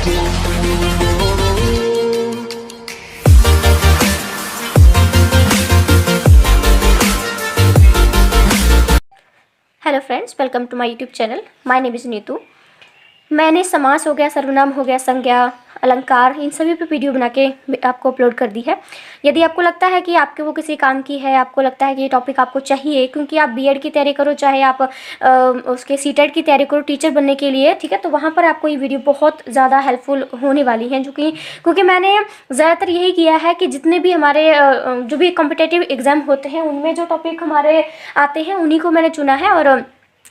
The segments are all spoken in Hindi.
Hello friends, welcome to my YouTube channel. My name is Neetu. मैंने समास हो गया, सर्वनाम हो गया, संज्ञा, अलंकार, इन सभी पे वीडियो बना के आपको अपलोड कर दी है। यदि आपको लगता है कि आपके वो किसी काम की है, आपको लगता है कि ये टॉपिक आपको चाहिए, क्योंकि आप बीएड की तैयारी करो, चाहे आप उसके सीटेट की तैयारी करो टीचर बनने के लिए, ठीक है, तो वहाँ पर आपको ये वीडियो बहुत ज़्यादा हेल्पफुल होने वाली है। क्योंकि मैंने ज़्यादातर यही किया है कि जितने भी हमारे जो भी कॉम्पिटेटिव एग्ज़ाम होते हैं उनमें जो टॉपिक हमारे आते हैं उन्हीं को मैंने चुना है और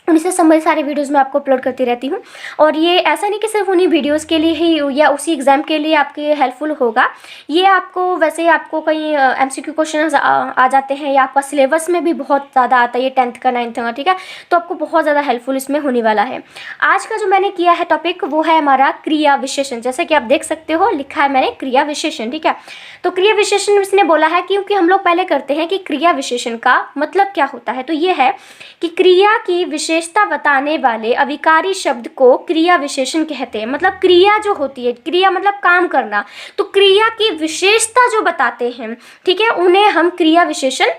उन्हीं से संबंधित सारे वीडियोस मैं आपको अपलोड करती रहती हूँ। और ये ऐसा नहीं कि सिर्फ उन्हीं वीडियोस के लिए ही या उसी एग्ज़ाम के लिए आपके हेल्पफुल होगा। ये आपको वैसे ही आपको कहीं एमसीक्यू क्वेश्चन आ जाते हैं या आपका सिलेबस में भी बहुत ज़्यादा आता है, ये 10th का 9th का, ठीक है, तो आपको बहुत ज़्यादा हेल्पफुल इसमें होने वाला है। आज का जो मैंने किया है टॉपिक वो है हमारा क्रिया विशेषण। जैसे कि आप देख सकते हो लिखा है मैंने क्रिया विशेषण, ठीक है। तो क्रिया विशेषण इसने बोला है क्योंकि हम लोग पहले करते हैं कि क्रिया विशेषण का मतलब क्या होता है। तो ये है कि क्रिया की विशेषता बताने वाले अविकारी शब्द को क्रिया विशेषण कहते हैं। मतलब क्रिया जो होती है, क्रिया मतलब काम करना, तो क्रिया की विशेषता जो बताते हैं, ठीक है, उन्हें हम क्रिया विशेषण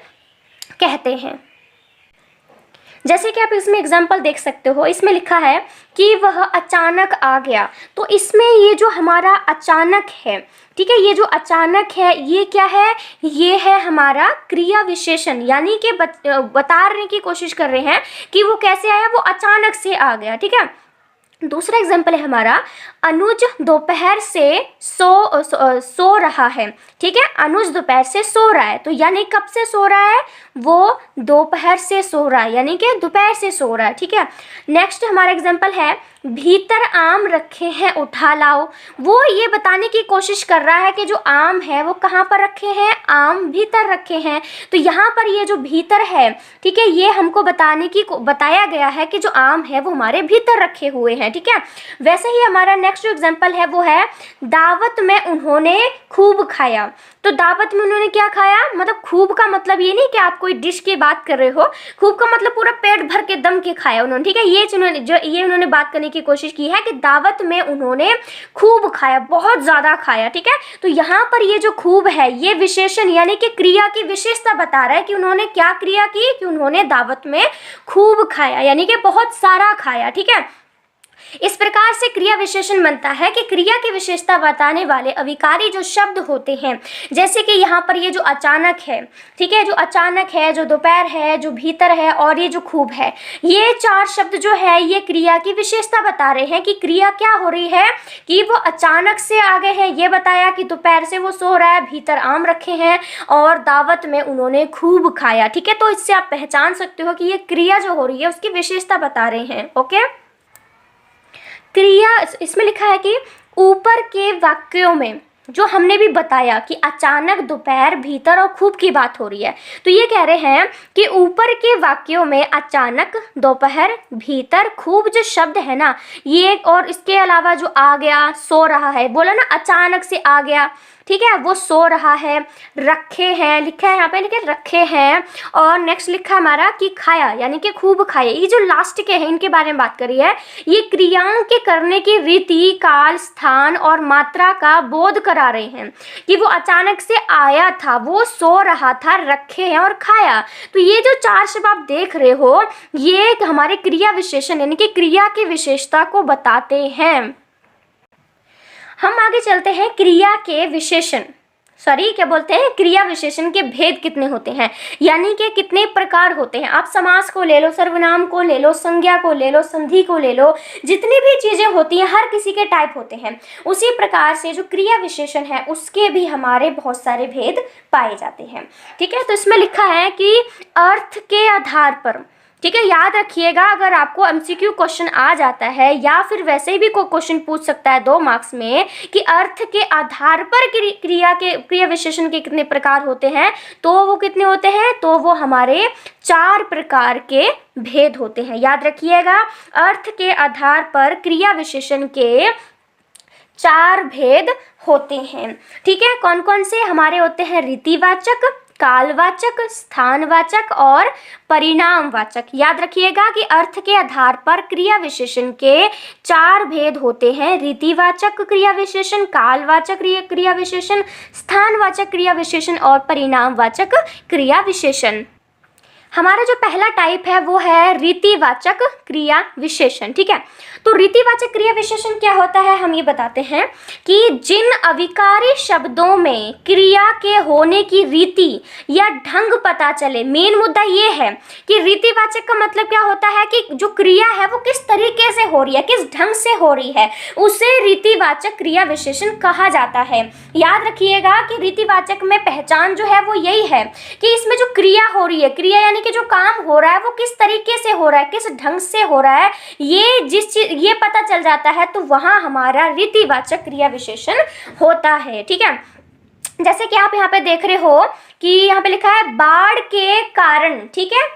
कहते हैं। जैसे कि आप इसमें एग्जाम्पल देख सकते हो, इसमें लिखा है कि वह अचानक आ गया। तो इसमें ये जो हमारा अचानक है, ठीक है, ये जो अचानक है ये क्या है, ये है हमारा क्रिया विशेषण। यानी कि बताने की कोशिश कर रहे हैं कि वो कैसे आया, वो अचानक से आ गया, ठीक है। दूसरा एग्जाम्पल है हमारा अनुज दोपहर से सो रहा है, ठीक है, अनुज दोपहर से सो रहा है। तो यानी कब से सो रहा है, वो दोपहर से सो रहा है, यानी कि दोपहर से सो रहा है, ठीक है। नेक्स्ट हमारा एग्जाम्पल है भीतर आम रखे हैं उठा लाओ। वो ये बताने की कोशिश कर रहा है कि जो आम है वो कहाँ पर रखे हैं, आम भीतर रखे हैं। तो यहाँ पर ये जो भीतर है, ठीक है, ये हमको बताया गया है कि जो आम है वो हमारे भीतर रखे हुए हैं, ठीक है। वैसे ही हमारा नेक्स्ट जो एग्जाम्पल है वो है दावत में उन्होंने खूब खाया। तो दावत में उन्होंने क्या खाया, मतलब खूब का मतलब ये नहीं कि आप कोई डिश की बात कर रहे हो, खूब का मतलब पूरा पेट भर के दम के खाया उन्होंने, ठीक है। ये उन्होंने बात करने की कोशिश की है कि दावत में उन्होंने खूब खाया, बहुत ज्यादा खाया, ठीक है। तो यहाँ पर ये जो खूब है ये विशेषण यानी कि क्रिया की विशेषता बता रहा है कि उन्होंने क्या क्रिया की, कि उन्होंने दावत में खूब खाया, यानी कि बहुत सारा खाया, ठीक है। इस प्रकार से क्रिया विशेषण बनता है कि क्रिया की विशेषता बताने वाले अविकारी जो शब्द होते हैं, जैसे कि यहाँ पर ये जो अचानक है, ठीक है, जो अचानक है, जो दोपहर है, जो भीतर है और ये जो खूब है, ये चार शब्द जो है ये क्रिया की विशेषता बता रहे हैं कि क्रिया क्या हो रही है, कि वो अचानक से आ गए हैं। ये बताया कि दोपहर से वो सो रहा है, भीतर आम रखे हैं और दावत में उन्होंने खूब खाया, ठीक है। तो इससे आप पहचान सकते हो कि ये क्रिया जो हो रही है उसकी विशेषता बता रहे हैं, ओके। क्रिया इसमें लिखा है कि ऊपर के वाक्यों में जो हमने भी बताया कि अचानक, दोपहर, भीतर और खूब की बात हो रही है, तो ये कह रहे हैं कि ऊपर के वाक्यों में अचानक, दोपहर, भीतर, खूब जो शब्द है ना ये, और इसके अलावा जो आ गया, सो रहा है, बोला ना अचानक से आ गया, ठीक है, वो सो रहा है, रखे हैं, लिखा है यहाँ पे, लिखे रखे हैं, और नेक्स्ट लिखा हमारा कि खाया, यानी कि खूब खाया। ये जो लास्ट के हैं इनके बारे में बात करी है, ये क्रियाओं के करने की रीति, काल, स्थान और मात्रा का बोध करा रहे हैं कि वो अचानक से आया था, वो सो रहा था, रखे हैं और खाया। तो ये जो चार शब्द आप देख रहे हो ये हमारे क्रिया विशेषण यानी कि क्रिया की विशेषता को बताते हैं। हम आगे चलते हैं क्रिया के विशेषण, क्या बोलते हैं, क्रिया विशेषण के भेद कितने होते हैं, यानी कि कितने प्रकार होते हैं। आप समास को ले लो, सर्वनाम को ले लो, संज्ञा को ले लो, संधि को ले लो, जितनी भी चीजें होती हैं हर किसी के टाइप होते हैं। उसी प्रकार से जो क्रिया विशेषण है उसके भी हमारे बहुत सारे भेद पाए जाते हैं, ठीक है। तो इसमें लिखा है कि अर्थ के आधार पर, ठीक है, याद रखिएगा, अगर आपको एमसीक्यू क्वेश्चन आ जाता है या फिर वैसे भी कोई क्वेश्चन पूछ सकता है 2 मार्क्स में कि अर्थ के आधार पर क्रिया विशेषण के कितने प्रकार होते हैं, तो वो कितने होते हैं, तो वो हमारे 4 प्रकार के भेद होते हैं। याद रखिएगा, अर्थ के आधार पर क्रिया विशेषण के 4 भेद होते हैं, ठीक है। कौन कौन से हमारे होते हैं, रीतिवाचक, कालवाचक, स्थानवाचक और परिणामवाचक। याद रखिएगा कि अर्थ के आधार पर क्रिया विशेषण के 4 भेद होते हैं: रीतिवाचक क्रिया विशेषण, कालवाचक क्रिया विशेषण, स्थानवाचक क्रिया विशेषण और परिणामवाचक क्रिया विशेषण। हमारा जो पहला टाइप है वो है रीतिवाचक क्रिया विशेषण। ठीक है, तो रीतिवाचक क्रिया विशेषण क्या होता है हम ये बताते हैं कि जिन अविकारी शब्दों में क्रिया के होने की रीति या ढंग पता चले। मेन मुद्दा ये है कि रीतिवाचक का मतलब क्या होता है कि जो क्रिया है वो किस तरीके से हो रही है, किस ढंग से हो रही है, उसे रीतिवाचक क्रिया विशेषण कहा जाता है। याद रखिएगा कि रीतिवाचक में पहचान जो है वो यही है कि इसमें जो क्रिया हो रही है, क्रिया यानी कि जो काम हो रहा है वो किस तरीके से हो रहा है, किस ढंग से हो रहा है, ये पता चल जाता है, तो वहां हमारा रीतिवाचक क्रिया विशेषण होता है। ठीक है, जैसे कि आप यहाँ पे देख रहे हो कि यहाँ पे लिखा है बाढ़ के कारण। ठीक है,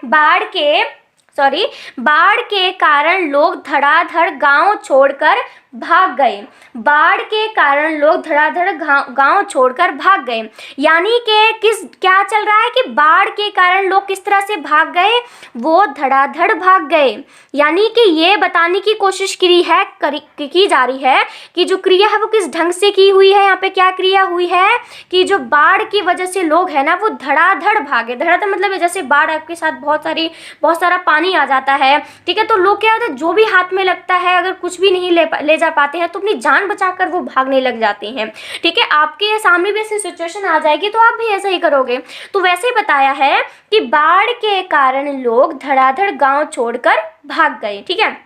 बाढ़ के कारण लोग धड़ाधड़ गांव छोड़कर भाग गए। बाढ़ के कारण लोग धड़ाधड़ गांव छोड़कर भाग गए, यानी कि क्या चल रहा है कि बाढ़ के कारण लोग किस तरह से भाग गए, वो धड़ाधड़ भाग गए। यानी कि ये बताने की कोशिश की जा रही है कि जो क्रिया है वो किस ढंग से की हुई है। यहाँ पे क्या क्रिया हुई है कि जो बाढ़ की वजह से लोग है ना वो धड़ाधड़ भागे। धड़ाधड़ मतलब जैसे बाढ़ आपके साथ बहुत सारा पानी आ जाता है। ठीक है, तो लोग क्या होता है, जो भी हाथ में लगता है, अगर कुछ भी नहीं ले जा पाते हैं तो अपनी जान बचाकर वो भागने लग जाते हैं। ठीक है, आपके सामने भी ऐसी सिचुएशन आ जाएगी तो आप भी ऐसा ही करोगे। तो वैसे ही बताया है कि बाढ़ के कारण लोग धड़ाधड़ गांव छोड़कर भाग गए। ठीक है,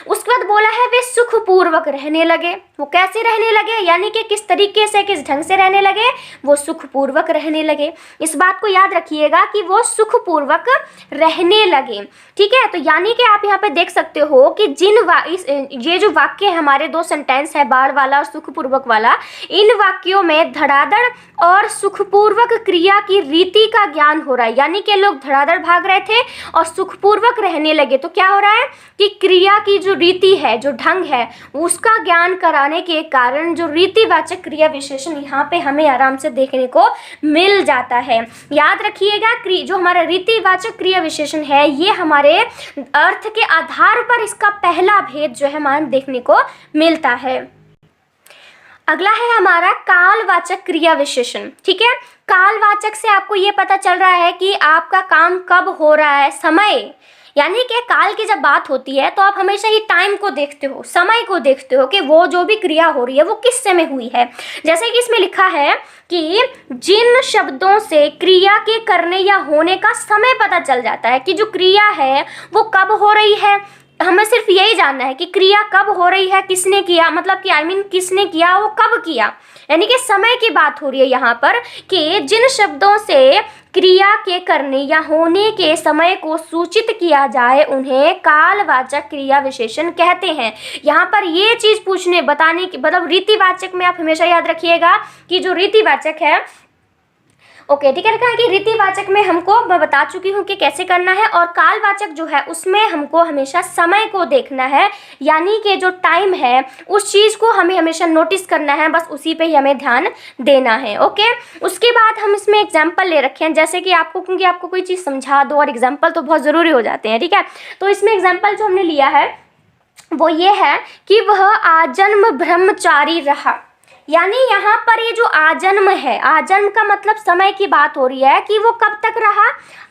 उसके बाद बोला है वे सुखपूर्वक रहने लगे। वो कैसे रहने लगे, यानी कि किस तरीके से, किस ढंग से रहने लगे, वो सुखपूर्वक रहने लगे। इस बात को याद रखिएगा कि वो सुखपूर्वक रहने लगे। ठीक है, तो यानी कि आप यहाँ पे देख सकते हो कि ये जो वाक्य है, हमारे 2 सेंटेंस है, बाढ़ वाला और सुखपूर्वक वाला, इन वाक्यों में धड़ाधड़ और सुखपूर्वक क्रिया की रीति का ज्ञान हो रहा है। यानी कि लोग धड़ाधड़ भाग रहे थे और सुखपूर्वक रहने लगे, तो क्या हो रहा है कि क्रिया की जो रीति है, जो ढंग है, उसका ज्ञान कराने के कारण जो रीतिवाचक क्रिया विशेषण यहाँ पे हमें आराम से देखने को मिल जाता है। याद रखिएगा जो हमारा रीतिवाचक क्रिया विशेषण है, ये हमारे अर्थ के आधार पर इसका पहला भेद जो है हमें देखने को मिलता है। अगला है हमारा कालवाचक क्रिया विशेषण। ठीक है, कालवाचक से आपको ये पता चल रहा है कि आपका काम कब हो रहा है, समय। यानी कि काल की जब बात होती है तो आप हमेशा ही टाइम को देखते हो, समय को देखते हो कि वो जो भी क्रिया हो रही है वो किस समय हुई है। जैसे कि इसमें लिखा है कि जिन शब्दों से क्रिया के करने या होने का समय पता चल जाता है कि जो क्रिया है वो कब हो रही है। हमें सिर्फ यही जानना है कि क्रिया कब हो रही है, किसने किया, मतलब कि किसने किया, वो कब किया, यानी कि समय की बात हो रही है यहाँ पर कि जिन शब्दों से क्रिया के करने या होने के समय को सूचित किया जाए उन्हें कालवाचक क्रिया विशेषण कहते हैं। यहाँ पर ये चीज बताने की, मतलब रीतिवाचक में आप हमेशा याद रखिएगा कि जो रीतिवाचक है, ओके ठीक है, लिखा है कि रीतिवाचक में हमको मैं बता चुकी हूँ कि कैसे करना है, और कालवाचक जो है उसमें हमको हमेशा समय को देखना है, यानी कि जो टाइम है उस चीज़ को हमें हमेशा नोटिस करना है, बस उसी पे ही हमें ध्यान देना है। ओके, उसके बाद हम इसमें एग्जाम्पल ले रखे हैं, जैसे कि क्योंकि आपको कोई चीज़ समझा दो और एग्जाम्पल तो बहुत ज़रूरी हो जाते हैं। ठीक है, तो इसमें एग्जाम्पल जो हमने लिया है वो ये है कि वह आजन्म ब्रह्मचारी रहा। यानी यहाँ पर ये जो आजन्म है, आजन्म का मतलब समय की बात हो रही है कि वो कब तक रहा,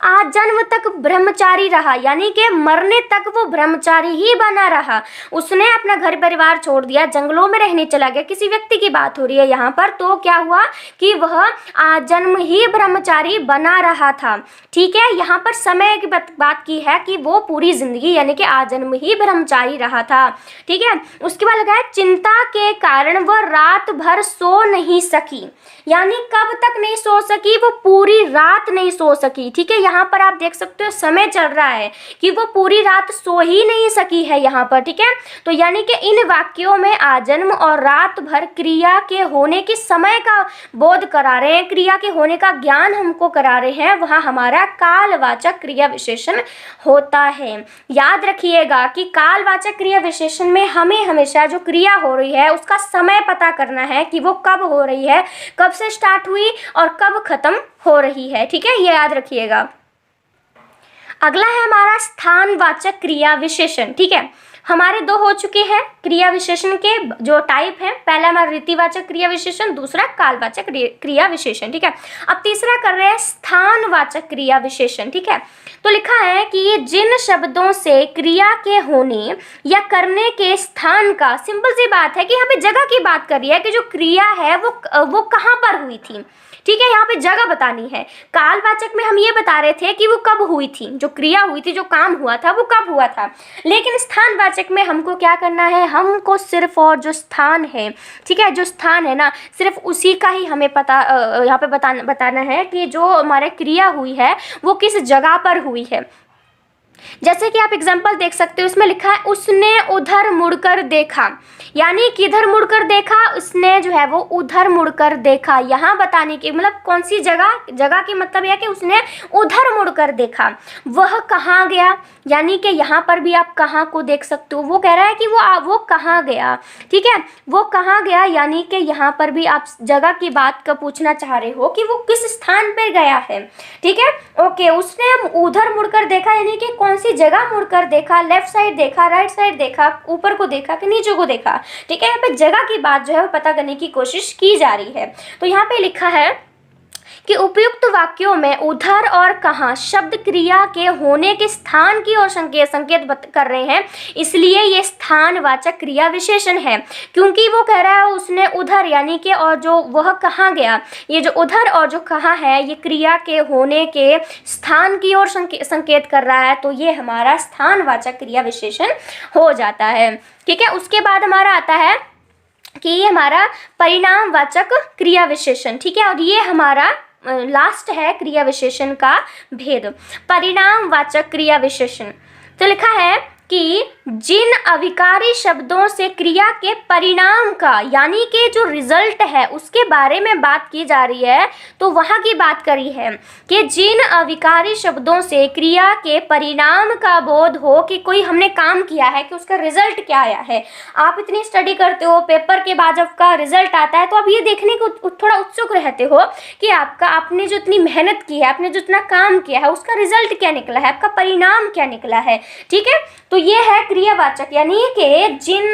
आजन्म तक ब्रह्मचारी रहा, यानी कि मरने तक वो ब्रह्मचारी ही बना रहा। उसने अपना घर परिवार छोड़ दिया, जंगलों में रहने चला गया, किसी व्यक्ति की बात हो रही है यहाँ पर, तो क्या हुआ कि वह आजन्म ही ब्रह्मचारी बना रहा था। ठीक है, यहाँ पर समय की बात की है कि वो पूरी जिंदगी यानी कि आजन्म ही ब्रह्मचारी रहा था। ठीक है, उसके बाद लगा है चिंता के कारण वह रात भर सो नहीं सकी, यानी कब तक नहीं सो सकी, वो पूरी रात नहीं सो सकी। ठीक है, यहाँ पर आप देख सकते हो समय चल रहा है कि वो पूरी रात सो ही नहीं सकी है यहाँ पर। ठीक है, तो यानी कि इन वाक्यों में आजन्म और रात भर क्रिया के होने के समय का बोध करा रहे हैं, क्रिया के होने का ज्ञान हमको करा रहे हैं, वहाँ हमारा कालवाचक क्रिया विशेषण होता है। याद रखिएगा कि कालवाचक क्रिया विशेषण में हमें हमेशा जो क्रिया हो रही है उसका समय पता करना है कि वो कब हो रही है, कब से स्टार्ट हुई और कब खत्म हो रही है। ठीक है, ये याद रखिएगा। अगला है हमारा स्थानवाचक क्रिया विशेषण। ठीक है, हमारे दो हो चुके हैं क्रिया विशेषण के जो टाइप है। पहला हमारा रीतिवाचक क्रिया विशेषण, दूसरा कालवाचक क्रिया विशेषण। ठीक है, अब तीसरा कर रहे हैं स्थानवाचक क्रिया विशेषण। ठीक है, तो लिखा है कि जिन शब्दों से क्रिया के होने या करने के स्थान का, सिंपल सी बात है कि यहाँ पे जगह की बात कर रही है कि जो क्रिया है वो कहाँ पर हुई थी। ठीक है, यहाँ पे जगह बतानी है। कालवाचक में हम ये बता रहे थे कि वो कब हुई थी, जो क्रिया हुई थी, जो काम हुआ था वो कब हुआ था। लेकिन स्थानवाचक में हमको क्या करना है, हमको सिर्फ और जो स्थान है, ठीक है, जो स्थान है ना, सिर्फ उसी का ही हमें पता यहाँ पे बताना है कि जो हमारे क्रिया हुई है वो किस जगह पर हुई है। जैसे कि आप एग्जाम्पल देख सकते हो, इसमें लिखा है उसने उधर मुड़कर देखा, यानी किधर मुड़कर देखा, उसने जो है वो उधर मुड़कर देखा। यहाँ बताने की मतलब कौन सी जगह, जगह की मतलब यह कि उसने उधर मुड़कर देखा। वह कहाँ गया, यानी कि यहाँ पर भी आप कहाँ को देख सकते हो, वो कह रहा है कि वो कहाँ गया। ठीक है, वो कहाँ गया, यानी कि यहाँ पर भी आप जगह की बात का पूछना चाह रहे हो कि वो किस स्थान पर गया है। ठीक है, ओके, उसने उधर मुड़कर देखा यानी कि कौन सी जगह मुड़कर देखा, लेफ्ट साइड देखा, राइट साइड देखा, ऊपर को देखा कि नीचे को देखा। ठीक है, यहाँ पे जगह की बात जो है वो पता करने की कोशिश की जा रही है। तो यहाँ पे लिखा है कि उपयुक्त वाक्यों में उधर और कहाँ शब्द क्रिया के होने के स्थान की ओर संकेत कर रहे हैं, इसलिए ये स्थानवाचक क्रिया विशेषण है। क्योंकि वो कह रहा है उसने उधर यानी कि, और जो वह कहाँ गया, ये जो उधर और जो कहाँ है ये क्रिया के होने के स्थान की ओर संकेत कर रहा है, तो ये हमारा स्थानवाचक क्रिया विशेषण हो जाता है। ठीक है, उसके बाद हमारा आता है कि ये हमारा परिणामवाचक क्रिया विशेषण। ठीक है, और ये हमारा लास्ट है क्रिया विशेषण का भेद, परिणामवाचक क्रिया विशेषण। तो लिखा है कि जिन अविकारी शब्दों से क्रिया के परिणाम का, यानी कि जो रिजल्ट है उसके बारे में बात की जा रही है, तो वहाँ की बात करी है कि जिन अविकारी शब्दों से क्रिया के परिणाम का बोध हो कि कोई हमने काम किया है, कि उसका रिजल्ट क्या आया है। आप इतनी स्टडी करते हो, पेपर के बाद जब का रिजल्ट आता है तो आप ये देखने को थोड़ा उत्सुक रहते हो कि आपने जो इतनी मेहनत की है, आपने जो इतना काम किया है, उसका रिजल्ट क्या निकला है, आपका परिणाम क्या निकला है। ठीक है, तो ये है क्रियावाचक, यानी कि जिन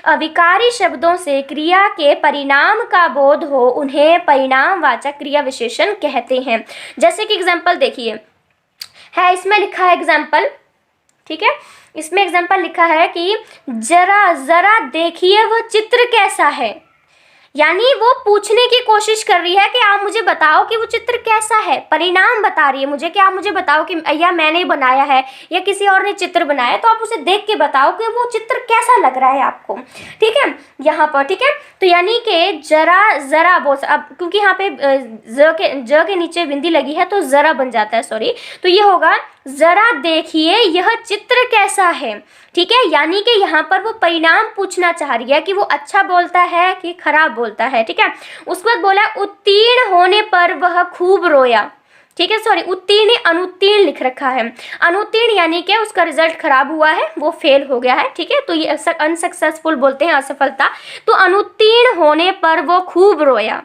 अविकारी शब्दों से क्रिया के परिणाम का बोध हो उन्हें परिणामवाचक क्रिया विशेषण कहते हैं। जैसे कि एग्जाम्पल देखिए है, इसमें लिखा है एग्जाम्पल। ठीक है, इसमें एग्जाम्पल लिखा है कि जरा जरा देखिए वह चित्र कैसा है, यानी वो पूछने की कोशिश कर रही है कि आप मुझे बताओ कि वो चित्र कैसा है। परिणाम बता रही है मुझे कि आप मुझे बताओ कि या मैंने बनाया है या किसी और ने चित्र बनाया, तो आप उसे देख के बताओ कि वो चित्र कैसा लग रहा है आपको। ठीक है, यहाँ पर। ठीक है, तो यानी कि जरा जरा बोल, अब क्योंकि यहाँ पे ज के नीचे बिंदी लगी है तो जरा बन जाता है, सॉरी, तो ये होगा जरा देखिए यह चित्र कैसा है। ठीक है, यानी कि यहाँ पर वो परिणाम पूछना चाह रही है कि वो अच्छा बोलता है कि खराब बोलता है। ठीक है, उसके बाद बोला उत्तीर्ण होने पर वह खूब रोया। ठीक है, सॉरी, उत्तीर्ण अनुत्तीर्ण लिख रखा है। अनुत्तीर्ण यानी कि उसका रिजल्ट खराब हुआ है, वो फेल हो गया है। ठीक है, तो ये अनसक्सेसफुल बोलते हैं, असफलता। तो अनुत्तीर्ण होने पर वो खूब रोया।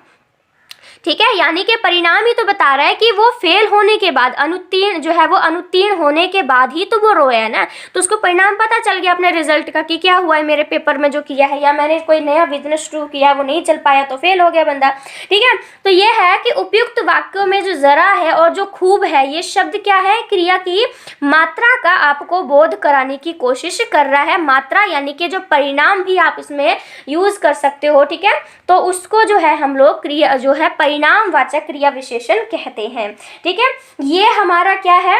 ठीक है, यानी कि परिणाम ही तो बता रहा है कि वो फेल होने के बाद, अनुत्तीर्ण जो है वो अनुत्तीर्ण होने के बाद ही तो वो रोया है ना, तो उसको परिणाम पता चल गया अपने रिजल्ट का कि क्या हुआ है मेरे पेपर में जो किया है, या मैंने कोई नया बिजनेस शुरू किया वो नहीं चल पाया तो फेल हो गया बंदा। ठीक है, तो ये है कि उपयुक्त वाक्यों में जो जरा है और जो खूब है, ये शब्द क्या है, क्रिया की मात्रा का आपको बोध कराने की कोशिश कर रहा है। मात्रा यानी कि जो परिणाम भी आप इसमें यूज कर सकते हो। ठीक है, तो उसको जो है हम लोग क्रिया जो है परिणामवाचक क्रिया विशेषण कहते हैं। ठीक है, ये हमारा क्या है,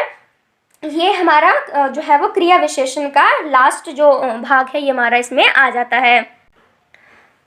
ये हमारा जो है वो क्रिया विशेषण का लास्ट जो भाग है ये हमारा इसमें आ जाता है।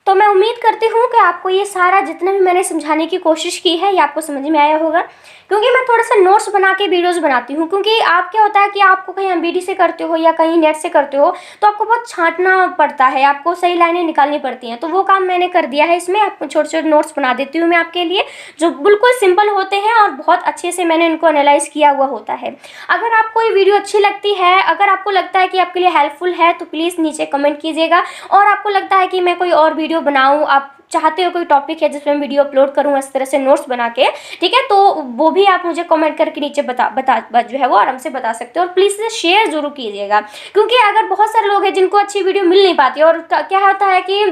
तो मैं उम्मीद करती हूँ कि आपको ये सारा जितना भी मैंने समझाने की कोशिश की है ये आपको समझ में आया होगा, क्योंकि मैं थोड़ा सा नोट्स बना के वीडियोस बनाती हूँ। क्योंकि आप क्या होता है कि आपको कहीं एमबीडी से करते हो या कहीं नेट से करते हो तो आपको बहुत छांटना पड़ता है, आपको सही लाइनें निकालनी पड़ती हैं, तो वो काम मैंने कर दिया है इसमें। आपको छोटे छोटे नोट्स बना देती हूँ मैं आपके लिए, जो बिल्कुल सिंपल होते हैं और बहुत अच्छे से मैंने इनको एनालाइज किया हुआ होता है। अगर आपको ये वीडियो अच्छी लगती है, अगर आपको लगता है कि आपके लिए हेल्पफुल है, तो प्लीज़ नीचे कमेंट कीजिएगा। और आपको लगता है कि मैं कोई और वीडियो वीडियो बनाऊँ, आप चाहते हो कोई टॉपिक है जिसमें मैं वीडियो अपलोड करूँ इस तरह से नोट्स बना के, ठीक है, तो वो भी आप मुझे कमेंट करके नीचे जो है वो आराम से बता सकते हो। और प्लीज़ इसे शेयर ज़रूर कीजिएगा, क्योंकि अगर बहुत सारे लोग हैं जिनको अच्छी वीडियो मिल नहीं पाती, और क्या होता है कि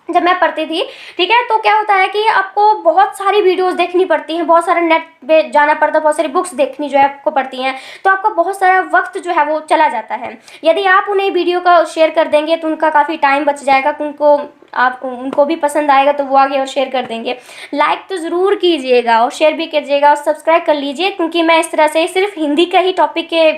जब मैं पढ़ती थी, ठीक है, तो क्या होता है कि आपको बहुत सारी वीडियोस देखनी पड़ती हैं, बहुत सारा नेट पे जाना पड़ता है, बहुत सारी बुक्स देखनी जो है आपको पड़ती हैं, तो आपका बहुत सारा वक्त जो है वो चला जाता है। यदि आप उन्हें वीडियो का शेयर कर देंगे तो उनका काफ़ी टाइम बच जाएगा, उनको भी पसंद आएगा तो वो आगे और शेयर कर देंगे। लाइक तो ज़रूर कीजिएगा और शेयर भी कीजिएगा और सब्सक्राइब कर लीजिए, क्योंकि मैं इस तरह से सिर्फ हिंदी का ही टॉपिक के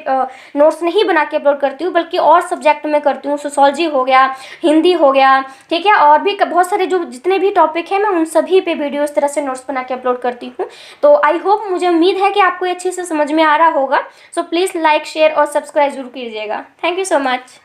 नोट्स नहीं बना के अपलोड करती हूँ, बल्कि और सब्जेक्ट में करती हूँ। सोशोलॉजी हो गया, हिंदी हो गया, ठीक है, और भी बहुत सारे जो जितने भी टॉपिक हैं मैं उन सभी पे वीडियो इस तरह से नोट्स बना के अपलोड करती हूँ। तो आई होप, मुझे उम्मीद है कि आपको अच्छे से समझ में आ रहा होगा। सो प्लीज़ लाइक, शेयर और सब्सक्राइब जरूर कीजिएगा। Thank you so much.